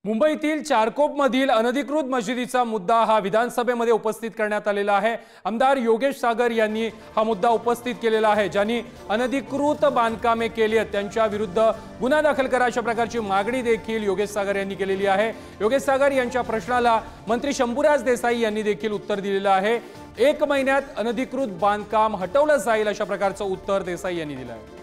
मुंबईतील चारकोपमधील अनधिकृत मशिदीचा मुद्दा हा विधानसभेमध्ये उपस्थित करण्यात आलेला आहे। आमदार योगेश सागर यांनी हा मुद्दा उपस्थित केलेला आहे। ज्यांनी अनधिकृत बांधकामे केली आहेत त्यांच्या विरुद्ध गुन्हा दाखल करा अशा प्रकारची मागणी देखील योगेश सागर यांनी केलेली आहे। योगेश सागर यांच्या प्रश्नाला मंत्री शंभूराज देसाई यांनी देखील उत्तर दिलेलं आहे। 1 महिन्यात अनधिकृत बांधकाम हटवलं जाईल अशा प्रकारचं उत्तर देसाई यांनी दिलं आहे।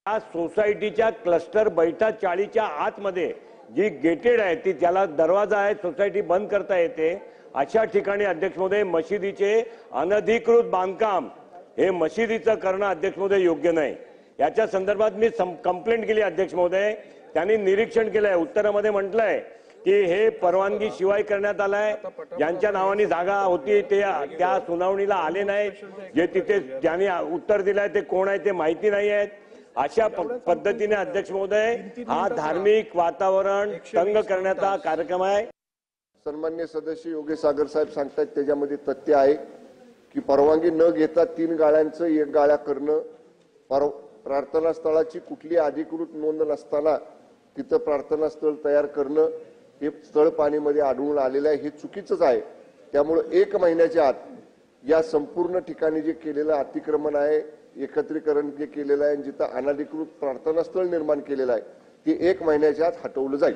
या सोसायटीच्या क्लस्टर बैठा चाळीच्या आतमध्ये जी गेटेड आहे ती त्याला दरवाजा आहे, सोसायटी बंद करता येते अशा ठिकाणी अध्यक्ष महोदय मशिदीचे अनधिकृत बांधकाम हे मशिदीचं करणं अध्यक्ष महोदय योग्य नाही। याच्या संदर्भात मी कंप्लेंट केली अध्यक्ष महोदय, त्यांनी निरीक्षण केलंय, उत्तरामध्ये म्हटलंय की हे परवानगी शिवाय करण्यात आलाय। ज्यांच्या नावाने जागा होती ते त्या सुनावणीला आले नाहीत, जे तिथे ज्यांनी उत्तर दिलंय ते कोण आहे ते माहिती नाही आहे। अशा पद्धतीने अध्यक्ष महोदय हा धार्मिक वातावरण तंग करण्याचा कार्यक्रम आहे। सन्माननीय सदस्य योगेश सागर साहेब सांगतात त्याच्यामध्ये तथ्य आहे की परवानगी न घेता 3 गाळ्यांचं 1 गाळा करणं, प्रार्थना स्थळाची कुठली अधिकृत नोंद नसताना तिथं प्रार्थना स्थळ तयार करणं हे स्थळ पाणीमध्ये आढळून आलेलं आहे, हे चुकीचंच आहे। त्यामुळे 1 महिन्याच्या आत या संपूर्ण ठिकाणी जे केलेलं अतिक्रमण आहे, एकत्रीकरण जे केलेलं आहे, जिथं अनधिकृत प्रार्थना स्थळ निर्माण केलेलं आहे ते 1 महिन्याच्या आत हटवलं जाईल।